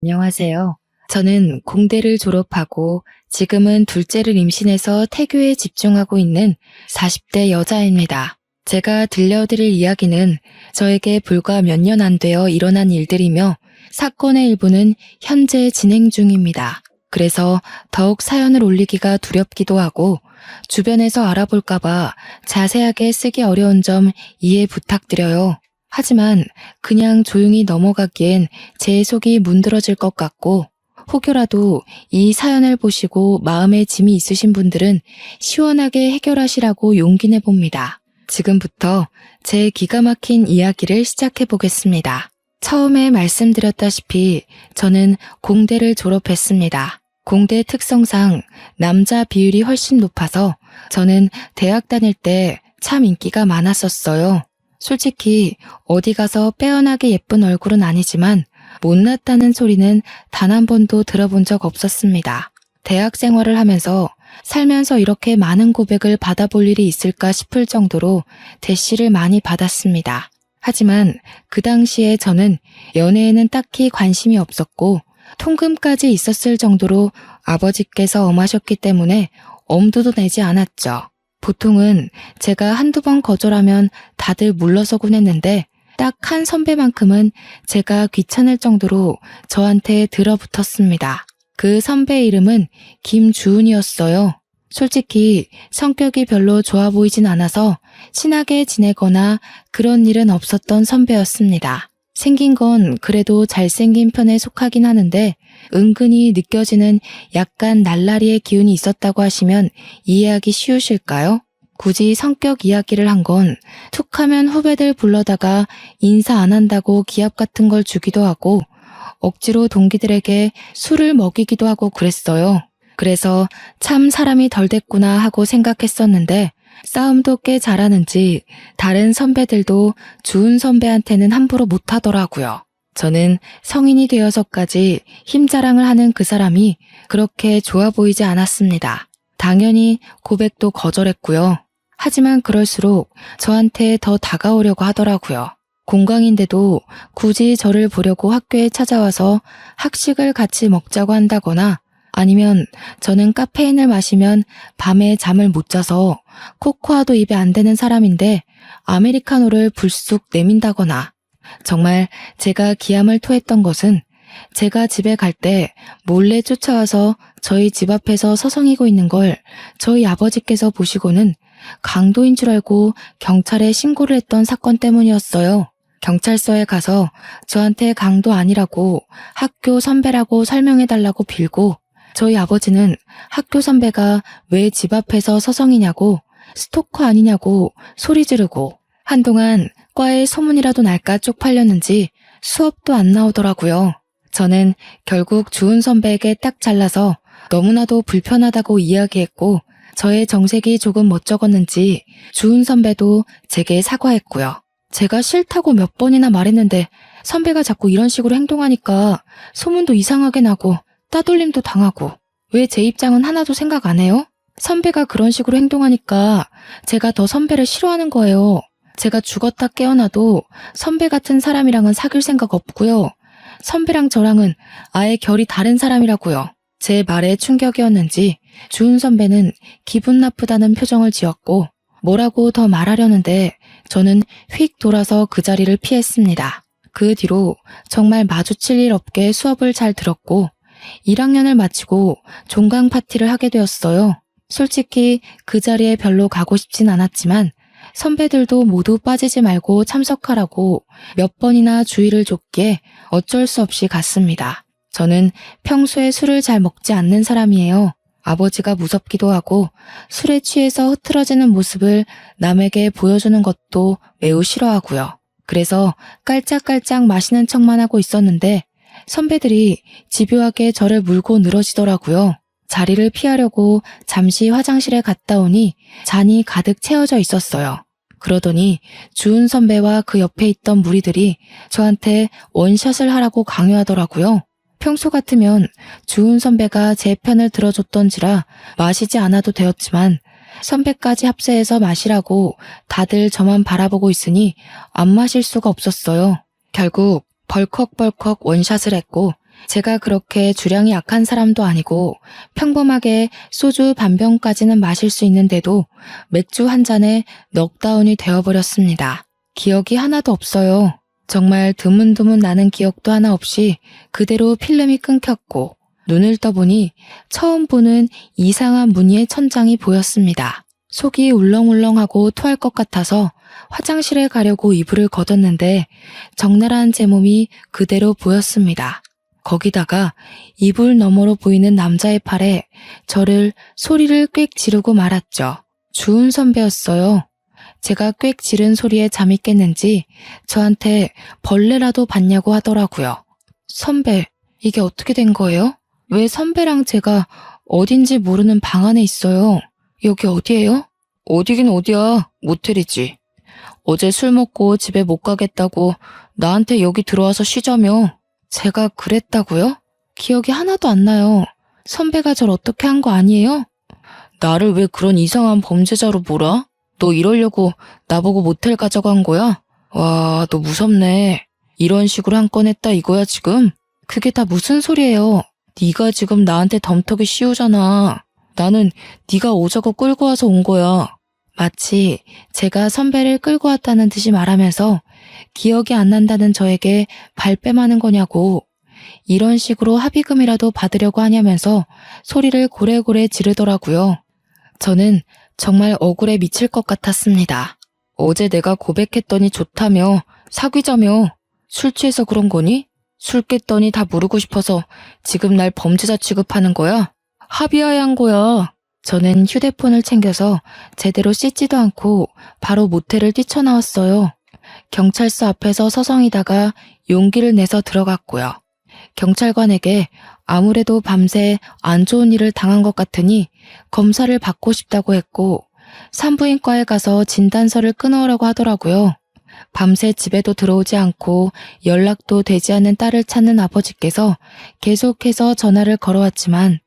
안녕하세요. 저는 공대를 졸업하고 지금은 둘째를 임신해서 태교에 집중하고 있는 40대 여자입니다. 제가 들려드릴 이야기는 저에게 불과 몇 년 안 되어 일어난 일들이며 사건의 일부는 현재 진행 중입니다. 그래서 더욱 사연을 올리기가 두렵기도 하고 주변에서 알아볼까봐 자세하게 쓰기 어려운 점 이해 부탁드려요. 하지만 그냥 조용히 넘어가기엔 제 속이 문드러질 것 같고 혹여라도 이 사연을 보시고 마음에 짐이 있으신 분들은 시원하게 해결하시라고 용기 내봅니다. 지금부터 제 기가 막힌 이야기를 시작해 보겠습니다. 처음에 말씀드렸다시피 저는 공대를 졸업했습니다. 공대 특성상 남자 비율이 훨씬 높아서 저는 대학 다닐 때 참 인기가 많았었어요. 솔직히 어디 가서 빼어나게 예쁜 얼굴은 아니지만 못났다는 소리는 단 한 번도 들어본 적 없었습니다. 대학 생활을 하면서 살면서 이렇게 많은 고백을 받아볼 일이 있을까 싶을 정도로 대시를 많이 받았습니다. 하지만 그 당시에 저는 연애에는 딱히 관심이 없었고 통금까지 있었을 정도로 아버지께서 엄하셨기 때문에 엄두도 내지 않았죠. 보통은 제가 한두 번 거절하면 다들 물러서곤 했는데 딱 한 선배만큼은 제가 귀찮을 정도로 저한테 들어붙었습니다. 그 선배 이름은 김주은이었어요. 솔직히 성격이 별로 좋아 보이진 않아서 친하게 지내거나 그런 일은 없었던 선배였습니다. 생긴 건 그래도 잘생긴 편에 속하긴 하는데 은근히 느껴지는 약간 날라리의 기운이 있었다고 하시면 이해하기 쉬우실까요? 굳이 성격 이야기를 한 건 툭하면 후배들 불러다가 인사 안 한다고 기합 같은 걸 주기도 하고 억지로 동기들에게 술을 먹이기도 하고 그랬어요. 그래서 참 사람이 덜 됐구나 하고 생각했었는데 싸움도 꽤 잘하는지 다른 선배들도 주은 선배한테는 함부로 못하더라고요. 저는 성인이 되어서까지 힘자랑을 하는 그 사람이 그렇게 좋아 보이지 않았습니다. 당연히 고백도 거절했고요. 하지만 그럴수록 저한테 더 다가오려고 하더라고요. 공강인데도 굳이 저를 보려고 학교에 찾아와서 학식을 같이 먹자고 한다거나 아니면 저는 카페인을 마시면 밤에 잠을 못 자서 코코아도 입에 안 대는 사람인데 아메리카노를 불쑥 내민다거나 정말 제가 기함을 토했던 것은 제가 집에 갈 때 몰래 쫓아와서 저희 집 앞에서 서성이고 있는 걸 저희 아버지께서 보시고는 강도인 줄 알고 경찰에 신고를 했던 사건 때문이었어요. 경찰서에 가서 저한테 강도 아니라고 학교 선배라고 설명해달라고 빌고 저희 아버지는 학교 선배가 왜 집 앞에서 서성이냐고 스토커 아니냐고 소리 지르고 한동안 과에 소문이라도 날까 쪽팔렸는지 수업도 안 나오더라고요. 저는 결국 주은 선배에게 딱 잘라서 너무나도 불편하다고 이야기했고 저의 정색이 조금 멋쩍었는지 주은 선배도 제게 사과했고요. 제가 싫다고 몇 번이나 말했는데 선배가 자꾸 이런 식으로 행동하니까 소문도 이상하게 나고 따돌림도 당하고 왜 제 입장은 하나도 생각 안 해요? 선배가 그런 식으로 행동하니까 제가 더 선배를 싫어하는 거예요. 제가 죽었다 깨어나도 선배 같은 사람이랑은 사귈 생각 없고요. 선배랑 저랑은 아예 결이 다른 사람이라고요. 제 말에 충격이었는지 주은 선배는 기분 나쁘다는 표정을 지었고 뭐라고 더 말하려는데 저는 휙 돌아서 그 자리를 피했습니다. 그 뒤로 정말 마주칠 일 없게 수업을 잘 들었고 1학년을 마치고 종강 파티를 하게 되었어요. 솔직히 그 자리에 별로 가고 싶진 않았지만 선배들도 모두 빠지지 말고 참석하라고 몇 번이나 주의를 줬기에 어쩔 수 없이 갔습니다. 저는 평소에 술을 잘 먹지 않는 사람이에요. 아버지가 무섭기도 하고 술에 취해서 흐트러지는 모습을 남에게 보여주는 것도 매우 싫어하고요. 그래서 깔짝깔짝 마시는 척만 하고 있었는데 선배들이 집요하게 저를 물고 늘어지더라고요. 자리를 피하려고 잠시 화장실에 갔다 오니 잔이 가득 채워져 있었어요. 그러더니 주은 선배와 그 옆에 있던 무리들이 저한테 원샷을 하라고 강요하더라고요. 평소 같으면 주은 선배가 제 편을 들어줬던지라 마시지 않아도 되었지만 선배까지 합세해서 마시라고 다들 저만 바라보고 있으니 안 마실 수가 없었어요. 결국 벌컥벌컥 원샷을 했고 제가 그렇게 주량이 약한 사람도 아니고 평범하게 소주 반병까지는 마실 수 있는데도 맥주 한 잔에 넉다운이 되어버렸습니다. 기억이 하나도 없어요. 정말 드문드문 나는 기억도 하나 없이 그대로 필름이 끊겼고 눈을 떠보니 처음 보는 이상한 무늬의 천장이 보였습니다. 속이 울렁울렁하고 토할 것 같아서 화장실에 가려고 이불을 걷었는데 적나라한 제 몸이 그대로 보였습니다. 거기다가 이불 너머로 보이는 남자의 팔에 저를 소리를 꽥 지르고 말았죠. 주은 선배였어요. 제가 꽥 지른 소리에 잠이 깼는지 저한테 벌레라도 봤냐고 하더라고요. 선배, 이게 어떻게 된 거예요? 왜 선배랑 제가 어딘지 모르는 방 안에 있어요? 여기 어디예요? 어디긴 어디야, 모텔이지. 어제 술 먹고 집에 못 가겠다고 나한테 여기 들어와서 쉬자며. 제가 그랬다고요? 기억이 하나도 안 나요. 선배가 절 어떻게 한 거 아니에요? 나를 왜 그런 이상한 범죄자로 몰아? 너 이러려고 나보고 모텔 가자고 한 거야? 와, 너 무섭네. 이런 식으로 한 건 했다 이거야 지금? 그게 다 무슨 소리예요? 네가 지금 나한테 덤터기 씌우잖아. 나는 네가 오자고 끌고 와서 온 거야. 마치 제가 선배를 끌고 왔다는 듯이 말하면서 기억이 안 난다는 저에게 발뺌하는 거냐고. 이런 식으로 합의금이라도 받으려고 하냐면서 소리를 고래고래 지르더라고요. 저는 정말 억울해 미칠 것 같았습니다. 어제 내가 고백했더니 좋다며, 사귀자며. 술 취해서 그런 거니? 술 깼더니 다 모르고 싶어서 지금 날 범죄자 취급하는 거야? 합의해야 한 거야. 저는 휴대폰을 챙겨서 제대로 씻지도 않고 바로 모텔을 뛰쳐나왔어요. 경찰서 앞에서 서성이다가 용기를 내서 들어갔고요. 경찰관에게 아무래도 밤새 안 좋은 일을 당한 것 같으니 검사를 받고 싶다고 했고 산부인과에 가서 진단서를 끊어오라고 하더라고요. 밤새 집에도 들어오지 않고 연락도 되지 않는 딸을 찾는 아버지께서 계속해서 전화를 걸어왔지만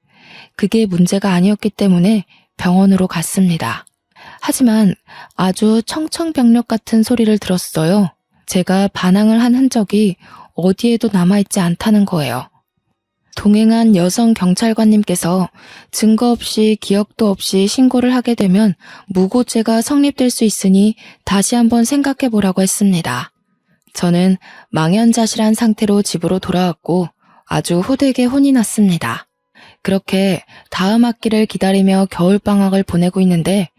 그게 문제가 아니었기 때문에 병원으로 갔습니다. 하지만 아주 청천벽력 같은 소리를 들었어요. 제가 반항을 한 흔적이 어디에도 남아있지 않다는 거예요. 동행한 여성 경찰관님께서 증거 없이 기억도 없이 신고를 하게 되면 무고죄가 성립될 수 있으니 다시 한번 생각해 보라고 했습니다. 저는 망연자실한 상태로 집으로 돌아왔고 아주 호되게 혼이 났습니다. 그렇게 다음 학기를 기다리며 겨울방학을 보내고 있는데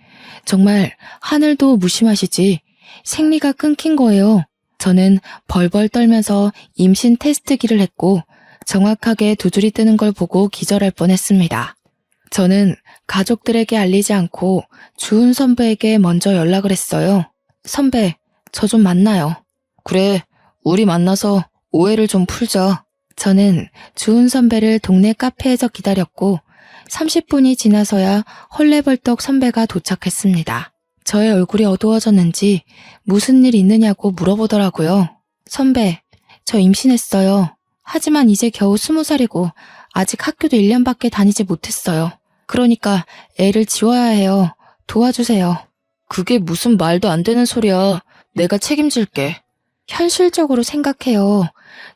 정말 하늘도 무심하시지 생리가 끊긴 거예요. 저는 벌벌 떨면서 임신 테스트기를 했고 정확하게 두 줄이 뜨는 걸 보고 기절할 뻔했습니다. 저는 가족들에게 알리지 않고 주은 선배에게 먼저 연락을 했어요. 선배, 저 좀 만나요. 그래, 우리 만나서 오해를 좀 풀자. 저는 주은 선배를 동네 카페에서 기다렸고 30분이 지나서야 헐레벌떡 선배가 도착했습니다. 저의 얼굴이 어두워졌는지 무슨 일 있느냐고 물어보더라고요. 선배, 저 임신했어요. 하지만 이제 겨우 20살이고 아직 학교도 1년밖에 다니지 못했어요. 그러니까 애를 지워야 해요. 도와주세요. 그게 무슨 말도 안 되는 소리야. 내가 책임질게. 현실적으로 생각해요.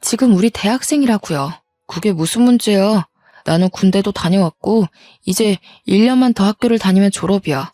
지금 우리 대학생이라고요. 그게 무슨 문제야. 나는 군대도 다녀왔고 이제 1년만 더 학교를 다니면 졸업이야.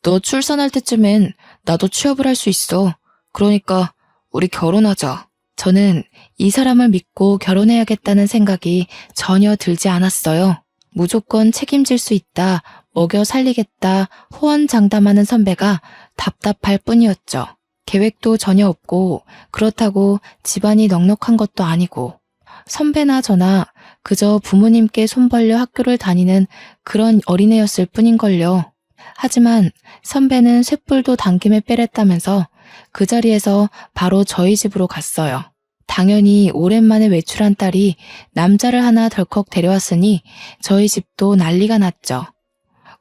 너 출산할 때쯤엔 나도 취업을 할 수 있어. 그러니까 우리 결혼하자. 저는 이 사람을 믿고 결혼해야겠다는 생각이 전혀 들지 않았어요. 무조건 책임질 수 있다, 먹여 살리겠다, 호언장담하는 선배가 답답할 뿐이었죠. 계획도 전혀 없고 그렇다고 집안이 넉넉한 것도 아니고 선배나 저나 그저 부모님께 손 벌려 학교를 다니는 그런 어린애였을 뿐인걸요. 하지만 선배는 쇳불도 당김에 빼랬다면서 그 자리에서 바로 저희 집으로 갔어요. 당연히 오랜만에 외출한 딸이 남자를 하나 덜컥 데려왔으니 저희 집도 난리가 났죠.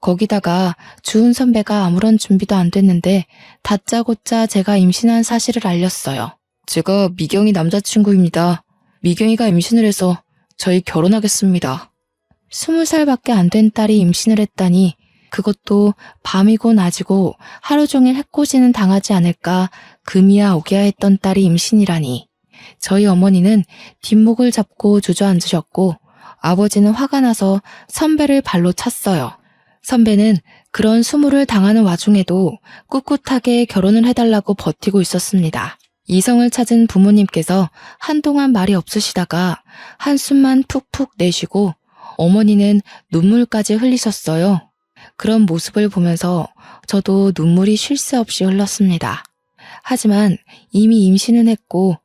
거기다가 주은 선배가 아무런 준비도 안 됐는데 다짜고짜 제가 임신한 사실을 알렸어요. 제가 미경이 남자친구입니다. 미경이가 임신을 해서 저희 결혼하겠습니다. 20살밖에 안 된 딸이 임신을 했다니 그것도 밤이고 낮이고 하루 종일 해코지는 당하지 않을까 금이야 오기야 했던 딸이 임신이라니 저희 어머니는 뒷목을 잡고 주저앉으셨고 아버지는 화가 나서 선배를 발로 찼어요. 선배는 그런 수모를 당하는 와중에도 꿋꿋하게 결혼을 해달라고 버티고 있었습니다. 이성을 찾은 부모님께서 한동안 말이 없으시다가 한숨만 푹푹 내쉬고 어머니는 눈물까지 흘리셨어요. 그런 모습을 보면서 저도 눈물이 쉴 새 없이 흘렀습니다. 하지만 이미 임신은 했고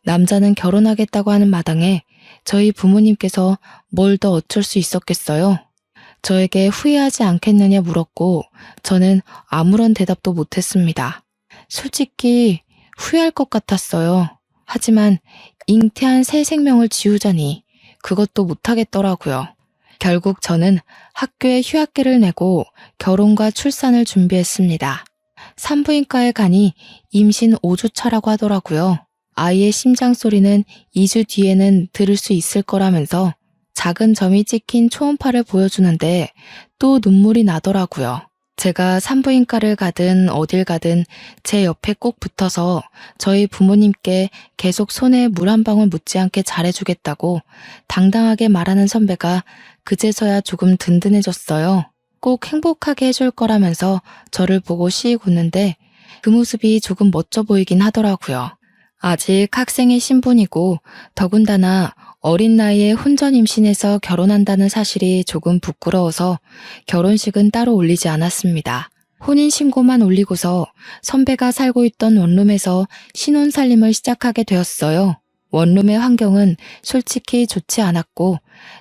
남자는 결혼하겠다고 하는 마당에 저희 부모님께서 뭘 더 어쩔 수 있었겠어요. 저에게 후회하지 않겠느냐 물었고 저는 아무런 대답도 못했습니다. 솔직히 후회할 것 같았어요. 하지만 잉태한 새 생명을 지우자니 그것도 못하겠더라고요. 결국 저는 학교에 휴학계를 내고 결혼과 출산을 준비했습니다. 산부인과에 가니 임신 5주 차라고 하더라고요. 아이의 심장 소리는 2주 뒤에는 들을 수 있을 거라면서 작은 점이 찍힌 초음파를 보여주는데 또 눈물이 나더라고요. 제가 산부인과를 가든 어딜 가든 제 옆에 꼭 붙어서 저희 부모님께 계속 손에 물 한 방울 묻지 않게 잘해주겠다고 당당하게 말하는 선배가 그제서야 조금 든든해졌어요. 꼭 행복하게 해줄 거라면서 저를 보고 씩 웃는데 그 모습이 조금 멋져 보이긴 하더라고요. 아직 학생의 신분이고 더군다나 어린 나이에 혼전 임신해서 결혼한다는 사실이 조금 부끄러워서 결혼식은 따로 올리지 않았습니다. 혼인신고만 올리고서 선배가 살고 있던 원룸에서 신혼살림을 시작하게 되었어요. 원룸의 환경은 솔직히 좋지 않았고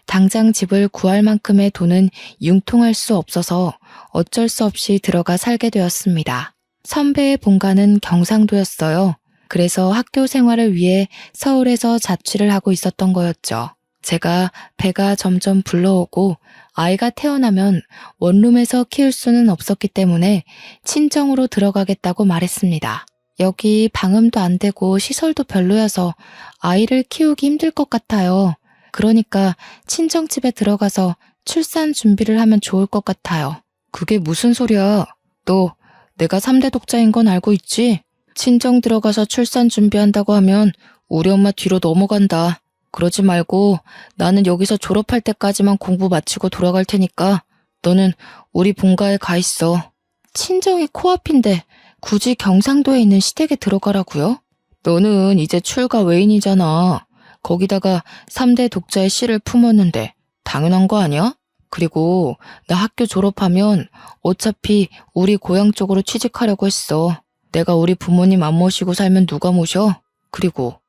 당장 집을 구할 만큼의 돈은 융통할 수 없어서 어쩔 수 없이 들어가 살게 되었습니다. 선배의 본가는 경상도였어요. 그래서 학교 생활을 위해 서울에서 자취를 하고 있었던 거였죠. 제가 배가 점점 불러오고 아이가 태어나면 원룸에서 키울 수는 없었기 때문에 친정으로 들어가겠다고 말했습니다. 여기 방음도 안 되고 시설도 별로여서 아이를 키우기 힘들 것 같아요. 그러니까 친정집에 들어가서 출산 준비를 하면 좋을 것 같아요. 그게 무슨 소리야? 너 내가 3대 독자인 건 알고 있지? 친정 들어가서 출산 준비한다고 하면 우리 엄마 뒤로 넘어간다. 그러지 말고 나는 여기서 졸업할 때까지만 공부 마치고 돌아갈 테니까 너는 우리 본가에 가 있어. 친정이 코앞인데 굳이 경상도에 있는 시댁에 들어가라고요? 너는 이제 출가 외인이잖아. 거기다가 3대 독자의 씨를 품었는데 당연한 거 아니야? 그리고 나 학교 졸업하면 어차피 우리 고향 쪽으로 취직하려고 했어. 내가 우리 부모님 안 모시고 살면 누가 모셔? 그리고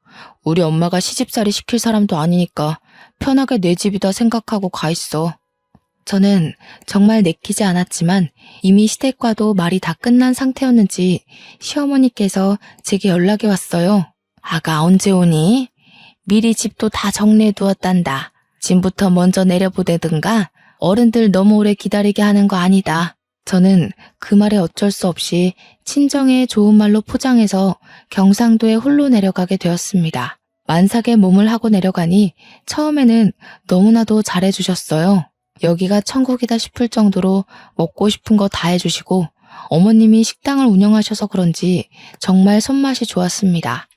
우리 엄마가 시집살이 시킬 사람도 아니니까 편하게 내 집이다 생각하고 가 있어. 저는 정말 내키지 않았지만 이미 시댁과도 말이 다 끝난 상태였는지 시어머니께서 제게 연락이 왔어요. 아가 언제 오니? 미리 집도 다 정리해 두었단다. 짐부터 먼저 내려보내든가 어른들 너무 오래 기다리게 하는 거 아니다. 저는 그 말에 어쩔 수 없이 친정에 좋은 말로 포장해서 경상도에 홀로 내려가게 되었습니다. 만삭의 몸을 하고 내려가니 처음에는 너무나도 잘해주셨어요. 여기가 천국이다 싶을 정도로 먹고 싶은 거 다 해주시고 어머님이 식당을 운영하셔서 그런지 정말 손맛이 좋았습니다.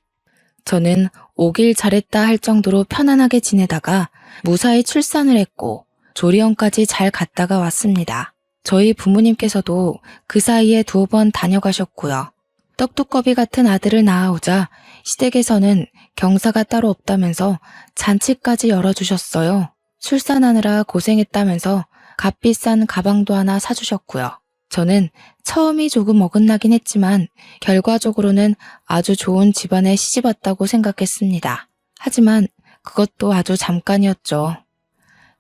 저는 오길 잘했다 할 정도로 편안하게 지내다가 무사히 출산을 했고 조리원까지 잘 갔다가 왔습니다. 저희 부모님께서도 그 사이에 2번 다녀가셨고요. 떡두꺼비 같은 아들을 낳아오자 시댁에서는 경사가 따로 없다면서 잔치까지 열어주셨어요. 출산하느라 고생했다면서 값비싼 가방도 하나 사주셨고요. 저는 처음이 조금 어긋나긴 했지만 결과적으로는 아주 좋은 집안에 시집왔다고 생각했습니다. 하지만 그것도 아주 잠깐이었죠.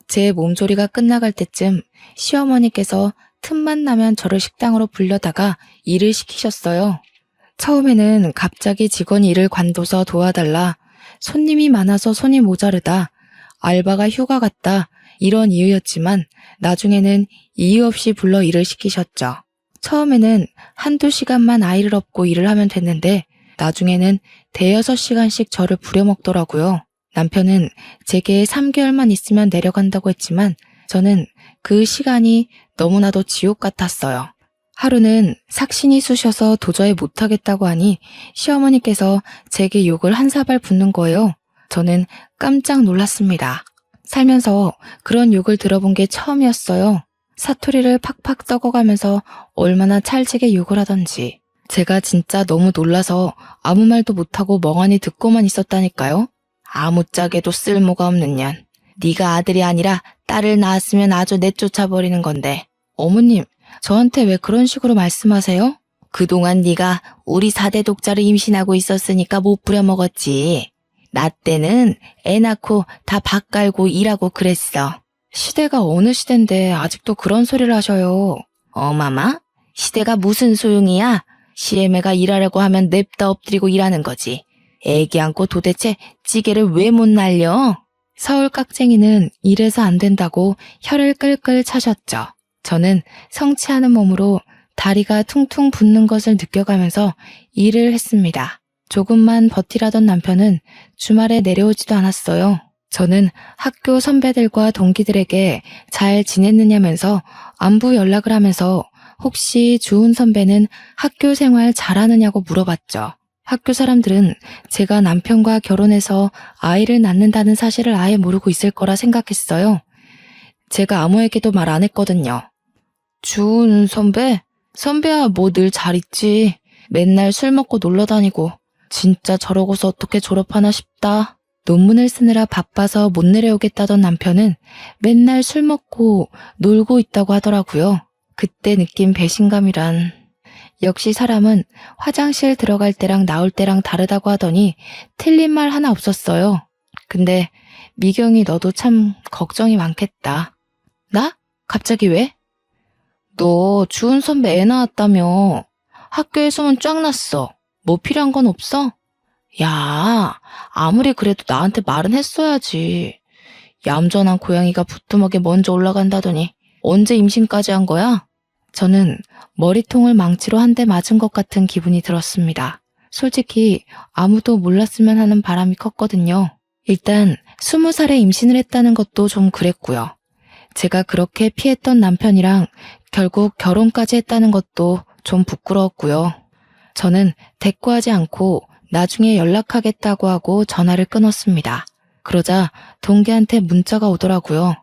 제 몸조리가 끝나갈 때쯤 시어머니께서 틈만 나면 저를 식당으로 불려다가 일을 시키셨어요. 처음에는 갑자기 직원이 일을 관둬서 도와달라, 손님이 많아서 손이 모자르다, 알바가 휴가 갔다 이런 이유였지만 나중에는 이유 없이 불러 일을 시키셨죠. 처음에는 1~2시간만 아이를 업고 일을 하면 됐는데 나중에는 대여섯 시간씩 저를 부려먹더라고요. 남편은 제게 3개월만 있으면 내려간다고 했지만 저는 그 시간이 너무나도 지옥 같았어요. 하루는 삭신이 쑤셔서 도저히 못하겠다고 하니 시어머니께서 제게 욕을 한 사발 붓는 거예요. 저는 깜짝 놀랐습니다. 살면서 그런 욕을 들어본 게 처음이었어요. 사투리를 팍팍 썩어가면서 얼마나 찰지게 욕을 하던지. 제가 진짜 너무 놀라서 아무 말도 못하고 멍하니 듣고만 있었다니까요. 아무짝에도 쓸모가 없는 년. 네가 아들이 아니라 딸을 낳았으면 아주 내쫓아버리는 건데. 어머님, 저한테 왜 그런 식으로 말씀하세요? 그동안 네가 우리 4대 독자를 임신하고 있었으니까 못 부려먹었지. 나 때는 애 낳고 다 밥 깔고 일하고 그랬어. 시대가 어느 시대인데 아직도 그런 소리를 하셔요. 어마마? 시대가 무슨 소용이야? 시애매가 일하려고 하면 냅다 엎드리고 일하는 거지. 애기 안고 도대체 찌개를 왜 못 날려? 서울 깍쟁이는 이래서 안 된다고 혀를 끌끌 차셨죠. 저는 성취하는 몸으로 다리가 퉁퉁 붓는 것을 느껴가면서 일을 했습니다. 조금만 버티라던 남편은 주말에 내려오지도 않았어요. 저는 학교 선배들과 동기들에게 잘 지냈느냐면서 안부 연락을 하면서 혹시 주은 선배는 학교 생활 잘하느냐고 물어봤죠. 학교 사람들은 제가 남편과 결혼해서 아이를 낳는다는 사실을 아예 모르고 있을 거라 생각했어요. 제가 아무에게도 말 안 했거든요. 주은 선배? 선배야 뭐 늘 잘 있지. 맨날 술 먹고 놀러 다니고. 진짜 저러고서 어떻게 졸업하나 싶다. 논문을 쓰느라 바빠서 못 내려오겠다던 남편은 맨날 술 먹고 놀고 있다고 하더라고요. 그때 느낀 배신감이란. 역시 사람은 화장실 들어갈 때랑 나올 때랑 다르다고 하더니 틀린 말 하나 없었어요. 근데 미경이 너도 참 걱정이 많겠다. 나? 갑자기 왜? 너 주은 선배 애 낳았다며. 학교에 소문 쫙 났어. 뭐 필요한 건 없어? 야, 아무리 그래도 나한테 말은 했어야지. 얌전한 고양이가 부뚜막에 먼저 올라간다더니 언제 임신까지 한 거야? 저는 머리통을 망치로 한 대 맞은 것 같은 기분이 들었습니다. 솔직히 아무도 몰랐으면 하는 바람이 컸거든요. 일단 20살에 임신을 했다는 것도 좀 그랬고요. 제가 그렇게 피했던 남편이랑 결국 결혼까지 했다는 것도 좀 부끄러웠고요. 저는 대꾸하지 않고 나중에 연락하겠다고 하고 전화를 끊었습니다. 그러자 동기한테 문자가 오더라고요.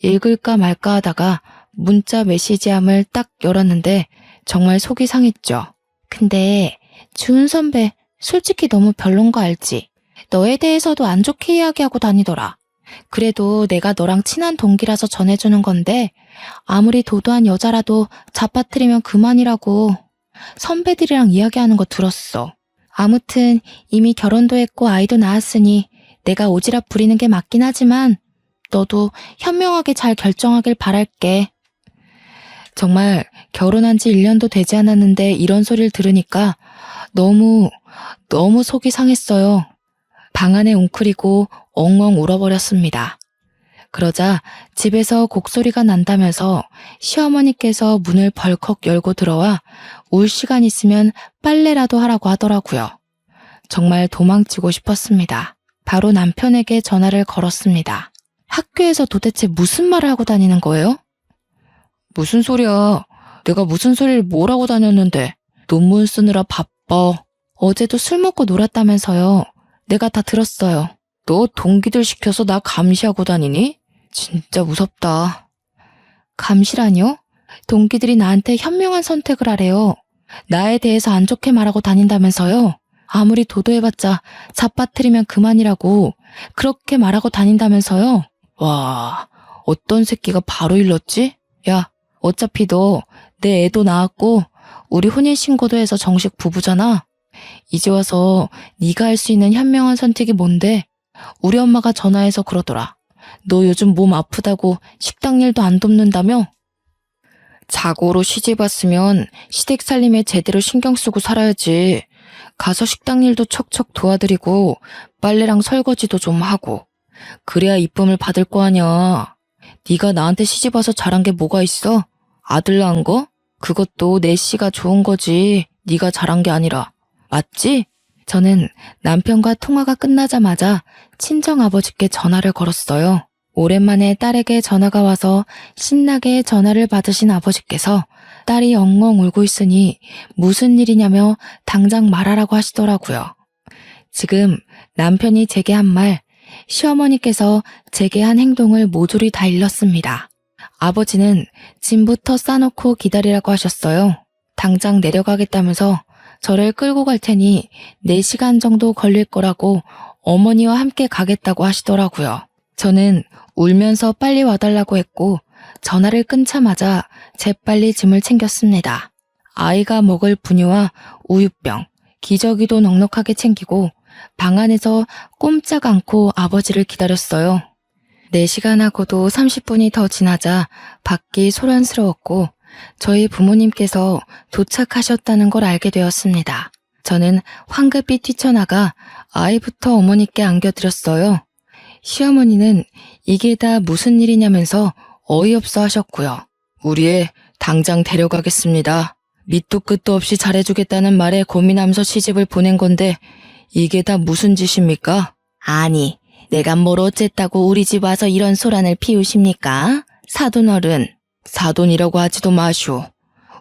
읽을까 말까 하다가 문자 메시지함을 딱 열었는데 정말 속이 상했죠. 근데 주은 선배 솔직히 너무 별론 거 알지? 너에 대해서도 안 좋게 이야기하고 다니더라. 그래도 내가 너랑 친한 동기라서 전해주는 건데 아무리 도도한 여자라도 잡아뜨리면 그만이라고. 선배들이랑 이야기하는 거 들었어. 아무튼 이미 결혼도 했고 아이도 낳았으니 내가 오지랖 부리는 게 맞긴 하지만 너도 현명하게 잘 결정하길 바랄게. 정말 결혼한 지 1년도 되지 않았는데 이런 소리를 들으니까 너무 속이 상했어요. 방 안에 웅크리고 엉엉 울어버렸습니다. 그러자 집에서 곡소리가 난다면서 시어머니께서 문을 벌컥 열고 들어와 울 시간 있으면 빨래라도 하라고 하더라고요. 정말 도망치고 싶었습니다. 바로 남편에게 전화를 걸었습니다. 학교에서 도대체 무슨 말을 하고 다니는 거예요? 무슨 소리야. 내가 무슨 소리를 뭐라고 다녔는데. 논문 쓰느라 바빠. 어제도 술 먹고 놀았다면서요. 내가 다 들었어요. 너 동기들 시켜서 나 감시하고 다니니? 진짜 무섭다. 감시라뇨? 동기들이 나한테 현명한 선택을 하래요. 나에 대해서 안 좋게 말하고 다닌다면서요. 아무리 도도해봤자 잡아뜨리면 그만이라고 그렇게 말하고 다닌다면서요. 와, 어떤 새끼가 바로 일렀지? 야, 어차피 너 내 애도 낳았고 우리 혼인신고도 해서 정식 부부잖아. 이제 와서 네가 할 수 있는 현명한 선택이 뭔데? 우리 엄마가 전화해서 그러더라. 너 요즘 몸 아프다고 식당 일도 안 돕는다며? 자고로 시집 왔으면 시댁 살림에 제대로 신경 쓰고 살아야지. 가서 식당 일도 척척 도와드리고 빨래랑 설거지도 좀 하고. 그래야 이쁨을 받을 거 아냐. 네가 나한테 시집 와서 잘한 게 뭐가 있어? 아들 낳은 거? 그것도 내 씨가 좋은 거지. 네가 잘한 게 아니라. 맞지? 저는 남편과 통화가 끝나자마자 친정아버지께 전화를 걸었어요. 오랜만에 딸에게 전화가 와서 신나게 전화를 받으신 아버지께서 딸이 엉엉 울고 있으니 무슨 일이냐며 당장 말하라고 하시더라고요. 지금 남편이 제게 한 말, 시어머니께서 제게 한 행동을 모조리 다 일렀습니다. 아버지는 짐부터 싸놓고 기다리라고 하셨어요. 당장 내려가겠다면서 저를 끌고 갈 테니 4시간 정도 걸릴 거라고 어머니와 함께 가겠다고 하시더라고요. 저는 울면서 빨리 와달라고 했고 전화를 끊자마자 재빨리 짐을 챙겼습니다. 아이가 먹을 분유와 우유병, 기저귀도 넉넉하게 챙기고 방 안에서 꼼짝 않고 아버지를 기다렸어요. 4시간하고도 30분이 더 지나자 밖이 소란스러웠고 저희 부모님께서 도착하셨다는 걸 알게 되었습니다. 저는 황급히 뛰쳐나가 아이부터 어머니께 안겨드렸어요. 시어머니는 이게 다 무슨 일이냐면서 어이없어 하셨고요. 우리 애 당장 데려가겠습니다. 밑도 끝도 없이 잘해주겠다는 말에 고민하면서 시집을 보낸 건데 이게 다 무슨 짓입니까? 아니, 내가 뭘 어쨌다고 우리 집 와서 이런 소란을 피우십니까? 사돈어른. 사돈이라고 하지도 마시오.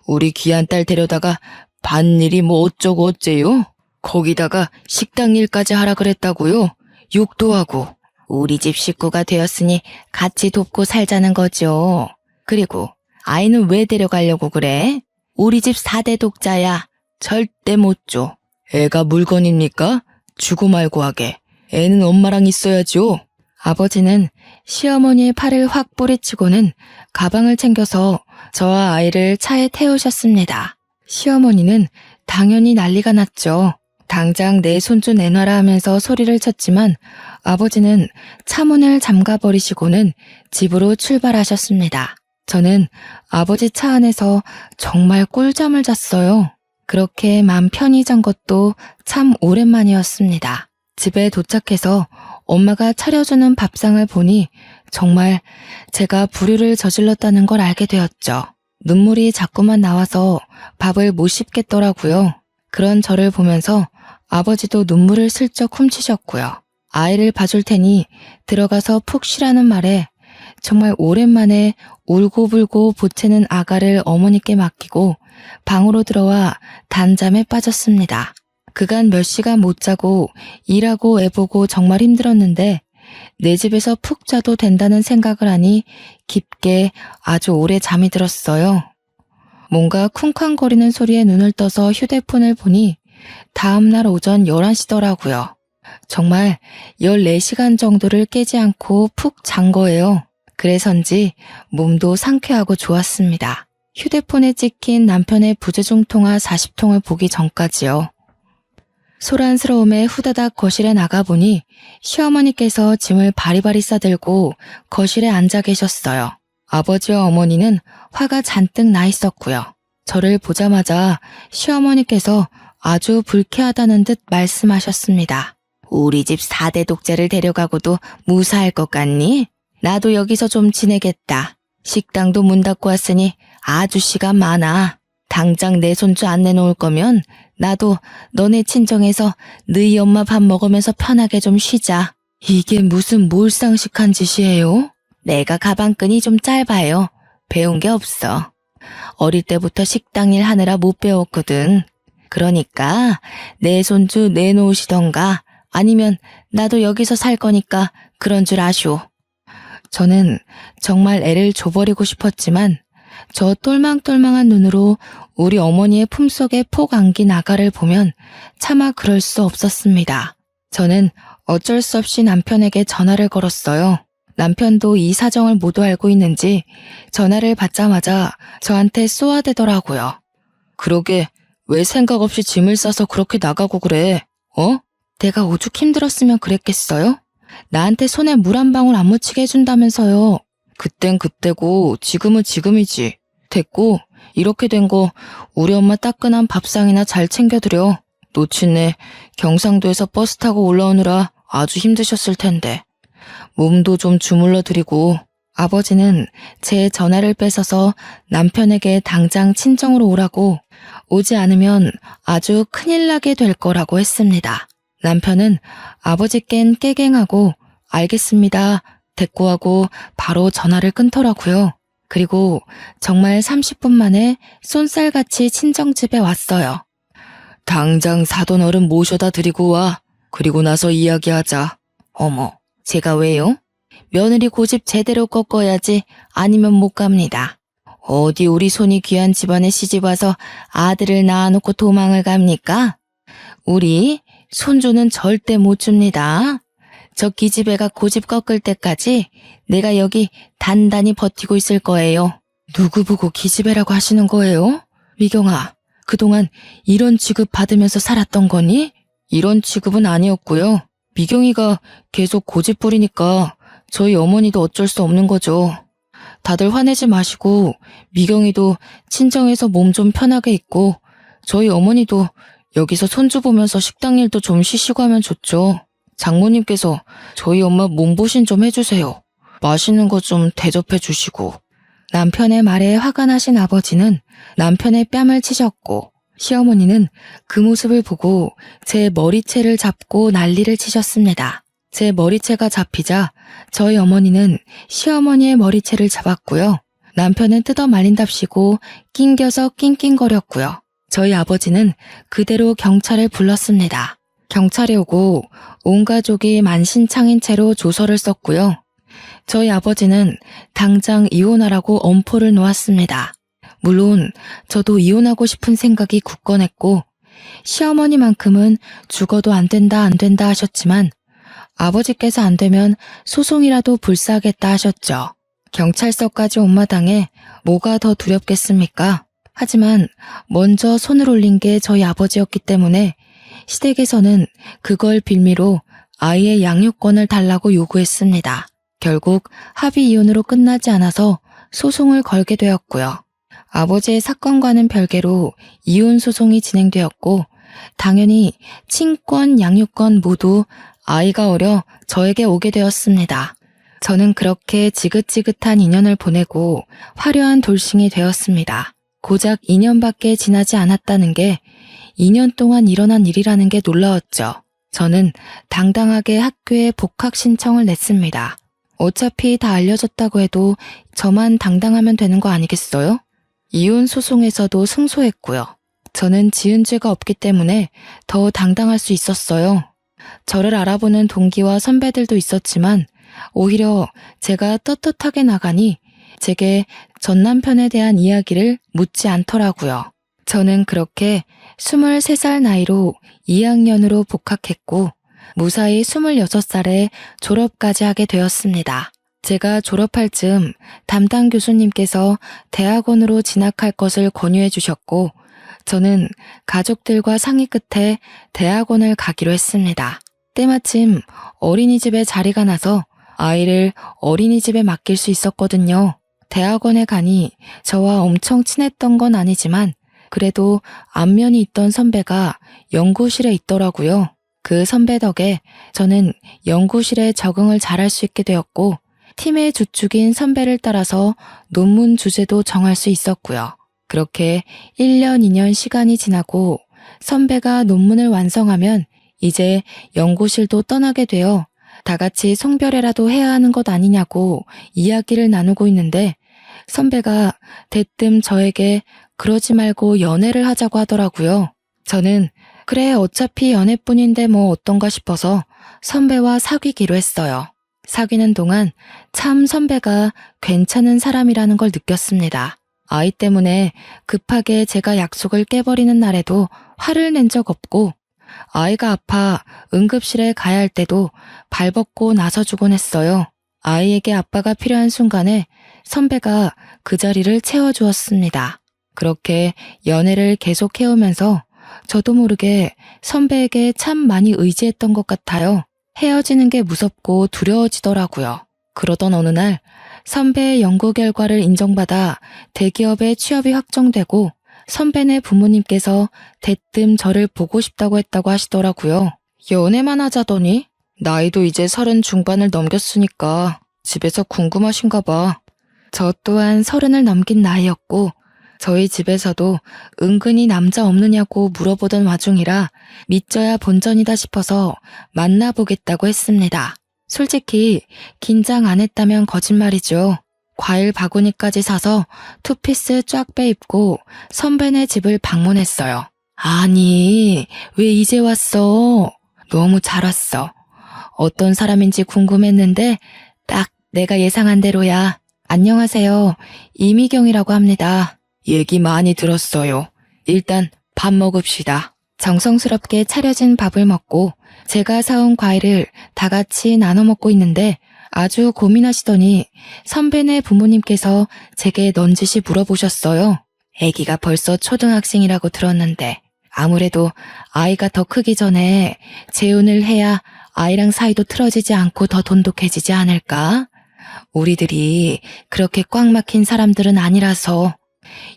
우리 귀한 딸 데려다가 밭일이 뭐 어쩌고 어째요? 거기다가 식당 일까지 하라 그랬다고요? 욕도 하고. 우리 집 식구가 되었으니 같이 돕고 살자는 거죠. 그리고 아이는 왜 데려가려고 그래? 우리 집 4대 독자야. 절대 못 줘. 애가 물건입니까? 주고 말고 하게. 애는 엄마랑 있어야죠. 아버지는 시어머니의 팔을 확 뿌리치고는 가방을 챙겨서 저와 아이를 차에 태우셨습니다. 시어머니는 당연히 난리가 났죠. 당장 내 손주 내놔라 하면서 소리를 쳤지만 아버지는 차 문을 잠가버리시고는 집으로 출발하셨습니다. 저는 아버지 차 안에서 정말 꿀잠을 잤어요. 그렇게 맘 편히 잔 것도 참 오랜만이었습니다. 집에 도착해서 엄마가 차려주는 밥상을 보니 정말 제가 불효를 저질렀다는 걸 알게 되었죠. 눈물이 자꾸만 나와서 밥을 못 씹겠더라고요. 그런 저를 보면서 아버지도 눈물을 슬쩍 훔치셨고요. 아이를 봐줄 테니 들어가서 푹 쉬라는 말에 정말 오랜만에 울고불고 보채는 아가를 어머니께 맡기고 방으로 들어와 단잠에 빠졌습니다. 그간 몇 시간 못 자고 일하고 애보고 정말 힘들었는데 내 집에서 푹 자도 된다는 생각을 하니 깊게 아주 오래 잠이 들었어요. 뭔가 쿵쾅거리는 소리에 눈을 떠서 휴대폰을 보니 다음날 오전 11시더라고요. 정말 14시간 정도를 깨지 않고 푹 잔 거예요. 그래서인지 몸도 상쾌하고 좋았습니다. 휴대폰에 찍힌 남편의 부재중 통화 40통을 보기 전까지요. 소란스러움에 후다닥 거실에 나가보니 시어머니께서 짐을 바리바리 싸들고 거실에 앉아 계셨어요. 아버지와 어머니는 화가 잔뜩 나 있었고요. 저를 보자마자 시어머니께서 아주 불쾌하다는 듯 말씀하셨습니다. 우리 집 4대 독자를 데려가고도 무사할 것 같니? 나도 여기서 좀 지내겠다. 식당도 문 닫고 왔으니 아주 시간 많아. 당장 내 손주 안 내놓을 거면 나도 너네 친정에서 너희 엄마 밥 먹으면서 편하게 좀 쉬자. 이게 무슨 몰상식한 짓이에요? 내가 가방끈이 좀 짧아요. 배운 게 없어. 어릴 때부터 식당 일 하느라 못 배웠거든. 그러니까 내 손주 내놓으시던가 아니면 나도 여기서 살 거니까 그런 줄 아쇼. 저는 정말 애를 줘버리고 싶었지만 저 똘망똘망한 눈으로 우리 어머니의 품속에 폭 안긴 아가를 보면 차마 그럴 수 없었습니다. 저는 어쩔 수 없이 남편에게 전화를 걸었어요. 남편도 이 사정을 모두 알고 있는지 전화를 받자마자 저한테 쏘아대더라고요. 그러게 왜 생각 없이 짐을 싸서 그렇게 나가고 그래? 어? 내가 오죽 힘들었으면 그랬겠어요? 나한테 손에 물 한 방울 안 묻히게 해준다면서요. 그땐 그때고 지금은 지금이지. 됐고 이렇게 된 거 우리 엄마 따끈한 밥상이나 잘 챙겨드려. 놓친애 경상도에서 버스 타고 올라오느라 아주 힘드셨을 텐데. 몸도 좀 주물러 드리고. 아버지는 제 전화를 뺏어서 남편에게 당장 친정으로 오라고, 오지 않으면 아주 큰일 나게 될 거라고 했습니다. 남편은 아버지껜 깨갱하고 알겠습니다 됐고 하고 바로 전화를 끊더라고요. 그리고 정말 30분 만에 쏜살같이 친정집에 왔어요. 당장 사돈 어른 모셔다 드리고 와. 그리고 나서 이야기하자. 어머, 제가 왜요? 며느리 고집 제대로 꺾어야지 아니면 못 갑니다. 어디 우리 손이 귀한 집안에 시집 와서 아들을 낳아놓고 도망을 갑니까? 우리 손주는 절대 못 줍니다. 저 기집애가 고집 꺾을 때까지 내가 여기 단단히 버티고 있을 거예요. 누구 보고 기집애라고 하시는 거예요? 미경아, 그동안 이런 취급 받으면서 살았던 거니? 이런 취급은 아니었고요. 미경이가 계속 고집 부리니까 저희 어머니도 어쩔 수 없는 거죠. 다들 화내지 마시고 미경이도 친정에서 몸 좀 편하게 있고 저희 어머니도 여기서 손주 보면서 식당 일도 좀 쉬시고 하면 좋죠. 장모님께서 저희 엄마 몸보신 좀 해주세요. 맛있는 거 좀 대접해 주시고. 남편의 말에 화가 나신 아버지는 남편의 뺨을 치셨고 시어머니는 그 모습을 보고 제 머리채를 잡고 난리를 치셨습니다. 제 머리채가 잡히자 저희 어머니는 시어머니의 머리채를 잡았고요. 남편은 뜯어 말린답시고 낑겨서 낑낑거렸고요. 저희 아버지는 그대로 경찰을 불렀습니다. 경찰이 오고 온 가족이 만신창인 채로 조서를 썼고요. 저희 아버지는 당장 이혼하라고 엄포를 놓았습니다. 물론 저도 이혼하고 싶은 생각이 굳건했고 시어머니만큼은 죽어도 안 된다 하셨지만 아버지께서 안 되면 소송이라도 불사하겠다 하셨죠. 경찰서까지 온 마당에 뭐가 더 두렵겠습니까? 하지만 먼저 손을 올린 게 저희 아버지였기 때문에 시댁에서는 그걸 빌미로 아이의 양육권을 달라고 요구했습니다. 결국 합의 이혼으로 끝나지 않아서 소송을 걸게 되었고요. 아버지의 사건과는 별개로 이혼 소송이 진행되었고 당연히 친권, 양육권 모두 아이가 어려 저에게 오게 되었습니다. 저는 그렇게 지긋지긋한 2년을 보내고 화려한 돌싱이 되었습니다. 고작 2년밖에 지나지 않았다는 게 2년 동안 일어난 일이라는 게 놀라웠죠. 저는 당당하게 학교에 복학 신청을 냈습니다. 어차피 다 알려졌다고 해도 저만 당당하면 되는 거 아니겠어요? 이혼 소송에서도 승소했고요. 저는 지은 죄가 없기 때문에 더 당당할 수 있었어요. 저를 알아보는 동기와 선배들도 있었지만 오히려 제가 떳떳하게 나가니 제게 전 남편에 대한 이야기를 묻지 않더라고요. 저는 그렇게 23살 나이로 2학년으로 복학했고 무사히 26살에 졸업까지 하게 되었습니다. 제가 졸업할 즈음 담당 교수님께서 대학원으로 진학할 것을 권유해 주셨고 저는 가족들과 상의 끝에 대학원을 가기로 했습니다. 때마침 어린이집에 자리가 나서 아이를 어린이집에 맡길 수 있었거든요. 대학원에 가니 저와 엄청 친했던 건 아니지만 그래도 안면이 있던 선배가 연구실에 있더라고요. 그 선배 덕에 저는 연구실에 적응을 잘할 수 있게 되었고 팀의 주축인 선배를 따라서 논문 주제도 정할 수 있었고요. 그렇게 1년, 2년 시간이 지나고 선배가 논문을 완성하면 이제 연구실도 떠나게 되어 다 같이 송별회라도 해야 하는 것 아니냐고 이야기를 나누고 있는데 선배가 대뜸 저에게 그러지 말고 연애를 하자고 하더라고요. 저는 그래 어차피 연애뿐인데 뭐 어떤가 싶어서 선배와 사귀기로 했어요. 사귀는 동안 참 선배가 괜찮은 사람이라는 걸 느꼈습니다. 아이 때문에 급하게 제가 약속을 깨버리는 날에도 화를 낸 적 없고 아이가 아파 응급실에 가야 할 때도 발벗고 나서주곤 했어요. 아이에게 아빠가 필요한 순간에 선배가 그 자리를 채워주었습니다. 그렇게 연애를 계속 해오면서 저도 모르게 선배에게 참 많이 의지했던 것 같아요. 헤어지는 게 무섭고 두려워지더라고요. 그러던 어느 날 선배의 연구 결과를 인정받아 대기업에 취업이 확정되고 선배네 부모님께서 대뜸 저를 보고 싶다고 했다고 하시더라고요. 연애만 하자더니 나이도 이제 30 중반을 넘겼으니까 집에서 궁금하신가 봐. 저 또한 30을 넘긴 나이였고 저희 집에서도 은근히 남자 없느냐고 물어보던 와중이라 믿져야 본전이다 싶어서 만나보겠다고 했습니다. 솔직히 긴장 안 했다면 거짓말이죠. 과일 바구니까지 사서 투피스 쫙 빼입고 선배네 집을 방문했어요. 아니, 왜 이제 왔어? 너무 잘 왔어. 어떤 사람인지 궁금했는데 딱 내가 예상한 대로야. 안녕하세요. 이미경이라고 합니다. 얘기 많이 들었어요. 일단 밥 먹읍시다. 정성스럽게 차려진 밥을 먹고 제가 사온 과일을 다 같이 나눠 먹고 있는데 아주 고민하시더니 선배네 부모님께서 제게 넌지시 물어보셨어요. 아기가 벌써 초등학생이라고 들었는데 아무래도 아이가 더 크기 전에 재혼을 해야 아이랑 사이도 틀어지지 않고 더 돈독해지지 않을까? 우리들이 그렇게 꽉 막힌 사람들은 아니라서.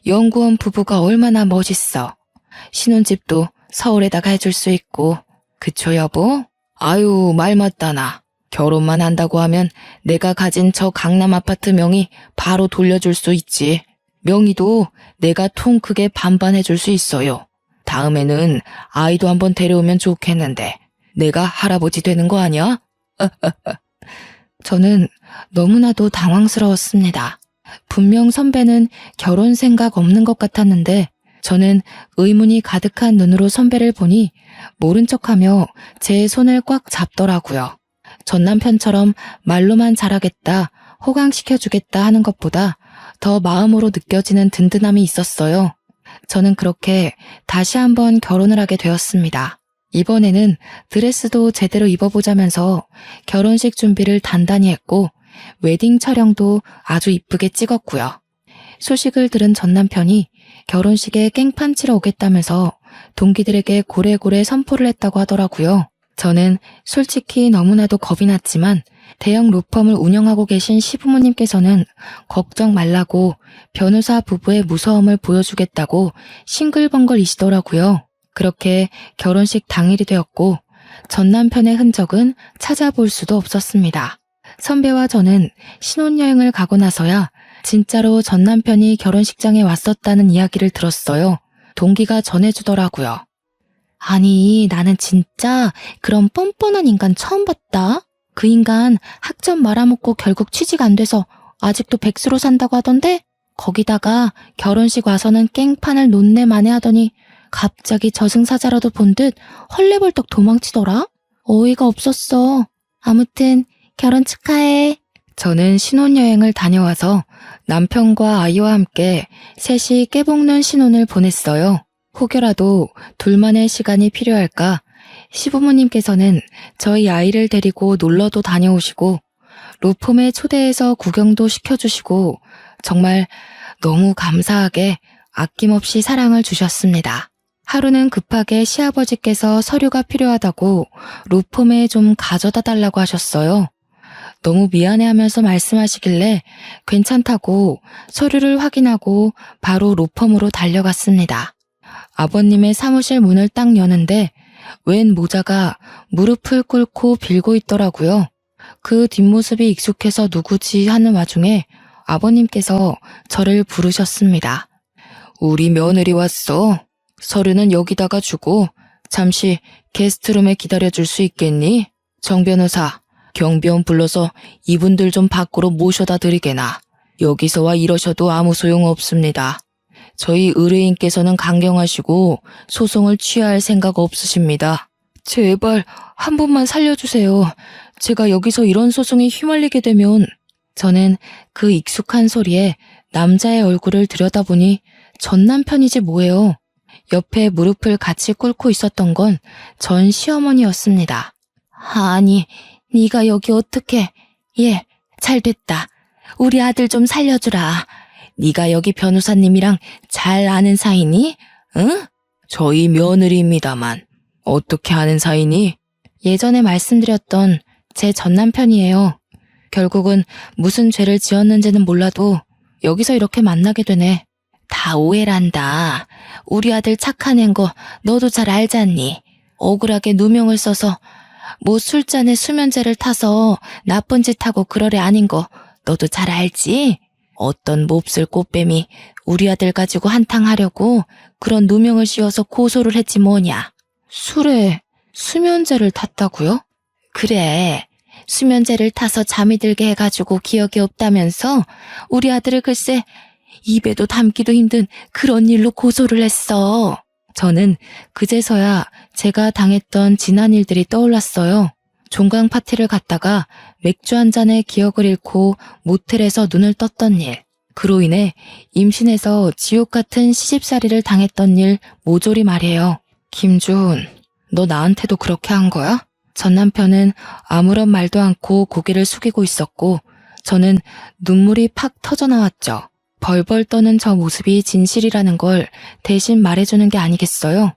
연구원 부부가 얼마나 멋있어. 신혼집도 서울에다가 해줄 수 있고. 그쵸 여보? 아유 말 맞다나. 결혼만 한다고 하면 내가 가진 저 강남 아파트 명의 바로 돌려줄 수 있지. 명의도 내가 통 크게 반반 해줄 수 있어요. 다음에는 아이도 한번 데려오면 좋겠는데 내가 할아버지 되는 거 아니야? 저는 너무나도 당황스러웠습니다. 분명 선배는 결혼 생각 없는 것 같았는데 저는 의문이 가득한 눈으로 선배를 보니 모른 척하며 제 손을 꽉 잡더라고요. 전 남편처럼 말로만 잘하겠다, 호강시켜주겠다 하는 것보다 더 마음으로 느껴지는 든든함이 있었어요. 저는 그렇게 다시 한번 결혼을 하게 되었습니다. 이번에는 드레스도 제대로 입어보자면서 결혼식 준비를 단단히 했고 웨딩 촬영도 아주 이쁘게 찍었고요. 소식을 들은 전 남편이 결혼식에 깽판 치러 오겠다면서 동기들에게 고래고래 선포를 했다고 하더라고요. 저는 솔직히 너무나도 겁이 났지만 대형 로펌을 운영하고 계신 시부모님께서는 걱정 말라고 변호사 부부의 무서움을 보여주겠다고 싱글벙글이시더라고요. 그렇게 결혼식 당일이 되었고 전 남편의 흔적은 찾아볼 수도 없었습니다. 선배와 저는 신혼여행을 가고 나서야 진짜로 전 남편이 결혼식장에 왔었다는 이야기를 들었어요. 동기가 전해주더라고요. 아니, 나는 진짜 그런 뻔뻔한 인간 처음 봤다. 그 인간 학점 말아먹고 결국 취직 안 돼서 아직도 백수로 산다고 하던데 거기다가 결혼식 와서는 깽판을 논내만에 하더니 갑자기 저승사자라도 본 듯 헐레벌떡 도망치더라? 어이가 없었어. 아무튼 결혼 축하해. 저는 신혼여행을 다녀와서 남편과 아이와 함께 셋이 깨볶는 신혼을 보냈어요. 혹여라도 둘만의 시간이 필요할까 시부모님께서는 저희 아이를 데리고 놀러도 다녀오시고 로펌에 초대해서 구경도 시켜주시고 정말 너무 감사하게 아낌없이 사랑을 주셨습니다. 하루는 급하게 시아버지께서 서류가 필요하다고 로펌에 좀 가져다 달라고 하셨어요. 너무 미안해하면서 말씀하시길래 괜찮다고 서류를 확인하고 바로 로펌으로 달려갔습니다. 아버님의 사무실 문을 딱 여는데 웬 모자가 무릎을 꿇고 빌고 있더라고요. 그 뒷모습이 익숙해서 누구지 하는 와중에 아버님께서 저를 부르셨습니다. 우리 며느리 왔어. 서류는 여기다가 주고 잠시 게스트룸에 기다려줄 수 있겠니? 정 변호사, 경비원 불러서 이분들 좀 밖으로 모셔다 드리게나. 여기서 와 이러셔도 아무 소용 없습니다. 저희 의뢰인께서는 강경하시고 소송을 취하할 생각 없으십니다. 제발 한 번만 살려주세요. 제가 여기서 이런 소송에 휘말리게 되면. 저는 그 익숙한 소리에 남자의 얼굴을 들여다보니 전 남편이지 뭐예요. 옆에 무릎을 같이 꿇고 있었던 건 전 시어머니였습니다. 아니, 네가 여기 어떻게... 예, 잘됐다. 우리 아들 좀 살려주라. 네가 여기 변호사님이랑 잘 아는 사이니? 응? 저희 며느리입니다만. 어떻게 아는 사이니? 예전에 말씀드렸던 제 전남편이에요. 결국은 무슨 죄를 지었는지는 몰라도 여기서 이렇게 만나게 되네. 다 오해란다. 우리 아들 착한 앤 거 너도 잘 알잖니. 억울하게 누명을 써서 뭐 술잔에 수면제를 타서 나쁜 짓 하고 그러래 아닌 거 너도 잘 알지? 어떤 몹쓸 꽃뱀이 우리 아들 가지고 한탕 하려고 그런 누명을 씌워서 고소를 했지 뭐냐. 술에 수면제를 탔다고요? 그래. 수면제를 타서 잠이 들게 해가지고 기억이 없다면서 우리 아들을 글쎄 입에도 담기도 힘든 그런 일로 고소를 했어. 저는 그제서야 제가 당했던 지난 일들이 떠올랐어요. 종강 파티를 갔다가 맥주 한 잔에 기억을 잃고 모텔에서 눈을 떴던 일. 그로 인해 임신해서 지옥 같은 시집살이를 당했던 일 모조리 말이에요. 김준, 너 나한테도 그렇게 한 거야? 전 남편은 아무런 말도 않고 고개를 숙이고 있었고 저는 눈물이 팍 터져나왔죠. 벌벌 떠는 저 모습이 진실이라는 걸 대신 말해주는 게 아니겠어요?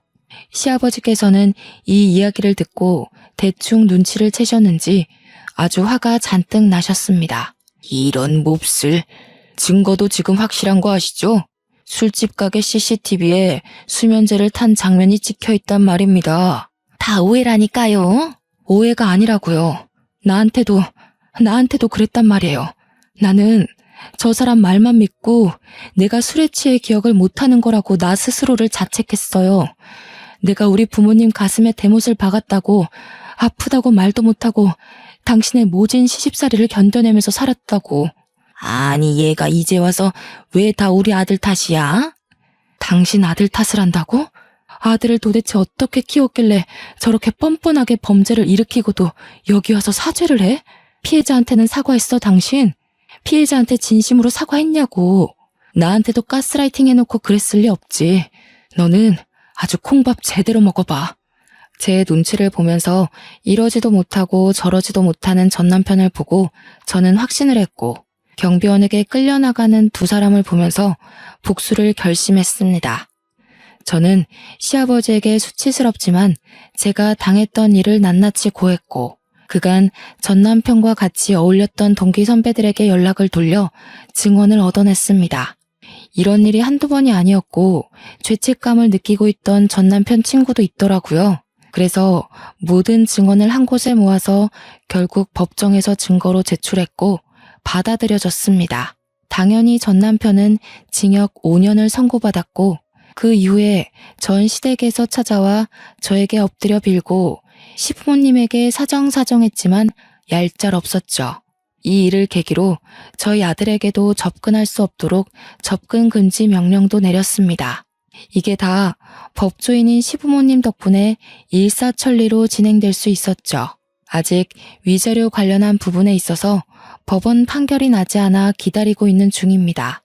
시아버지께서는 이 이야기를 듣고 대충 눈치를 채셨는지 아주 화가 잔뜩 나셨습니다. 이런 몹쓸, 증거도 지금 확실한 거 아시죠? 술집 가게 CCTV에 수면제를 탄 장면이 찍혀있단 말입니다. 다 오해라니까요. 오해가 아니라고요. 나한테도 그랬단 말이에요. 나는 저 사람 말만 믿고 내가 술에 취해 기억을 못하는 거라고 나 스스로를 자책했어요. 내가 우리 부모님 가슴에 대못을 박았다고, 아프다고 말도 못하고 당신의 모진 시집살이를 견뎌내면서 살았다고. 아니 얘가 이제 와서 왜 다 우리 아들 탓이야? 당신 아들 탓을 한다고? 아들을 도대체 어떻게 키웠길래 저렇게 뻔뻔하게 범죄를 일으키고도 여기 와서 사죄를 해? 피해자한테는 사과했어 당신? 피해자한테 진심으로 사과했냐고. 나한테도 가스라이팅 해놓고 그랬을 리 없지. 너는 아주 콩밥 제대로 먹어봐. 제 눈치를 보면서 이러지도 못하고 저러지도 못하는 전 남편을 보고 저는 확신을 했고 경비원에게 끌려나가는 두 사람을 보면서 복수를 결심했습니다. 저는 시아버지에게 수치스럽지만 제가 당했던 일을 낱낱이 고했고 그간 전 남편과 같이 어울렸던 동기 선배들에게 연락을 돌려 증언을 얻어냈습니다. 이런 일이 한두 번이 아니었고 죄책감을 느끼고 있던 전 남편 친구도 있더라고요. 그래서 모든 증언을 한 곳에 모아서 결국 법정에서 증거로 제출했고 받아들여졌습니다. 당연히 전 남편은 징역 5년을 선고받았고 그 이후에 전 시댁에서 찾아와 저에게 엎드려 빌고 시부모님에게 사정사정했지만 얄짤없었죠. 이 일을 계기로 저희 아들에게도 접근할 수 없도록 접근 금지 명령도 내렸습니다. 이게 다 법조인인 시부모님 덕분에 일사천리로 진행될 수 있었죠. 아직 위자료 관련한 부분에 있어서 법원 판결이 나지 않아 기다리고 있는 중입니다.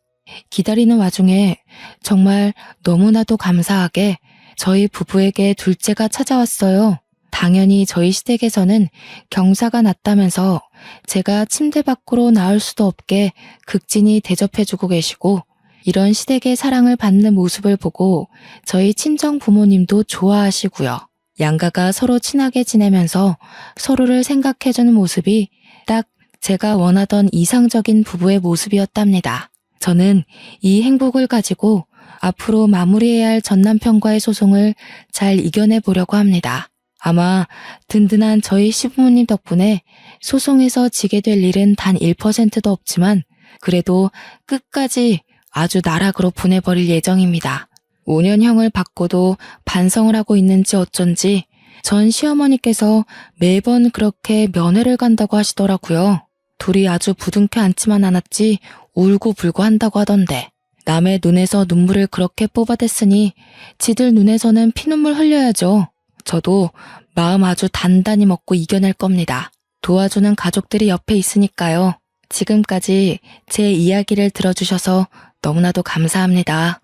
기다리는 와중에 정말 너무나도 감사하게 저희 부부에게 둘째가 찾아왔어요. 당연히 저희 시댁에서는 경사가 났다면서 제가 침대 밖으로 나올 수도 없게 극진히 대접해주고 계시고 이런 시댁의 사랑을 받는 모습을 보고 저희 친정 부모님도 좋아하시고요. 양가가 서로 친하게 지내면서 서로를 생각해주는 모습이 딱 제가 원하던 이상적인 부부의 모습이었답니다. 저는 이 행복을 가지고 앞으로 마무리해야 할 전 남편과의 소송을 잘 이겨내 보려고 합니다. 아마 든든한 저희 시부모님 덕분에 소송에서 지게 될 일은 단 1%도 없지만 그래도 끝까지 아주 나락으로 보내버릴 예정입니다. 5년형을 받고도 반성을 하고 있는지 어쩐지 전 시어머니께서 매번 그렇게 면회를 간다고 하시더라고요. 둘이 아주 부둥켜 안지만 않았지 울고불고 한다고 하던데 남의 눈에서 눈물을 그렇게 뽑아댔으니 지들 눈에서는 피눈물 흘려야죠. 저도 마음 아주 단단히 먹고 이겨낼 겁니다. 도와주는 가족들이 옆에 있으니까요. 지금까지 제 이야기를 들어주셔서 너무나도 감사합니다.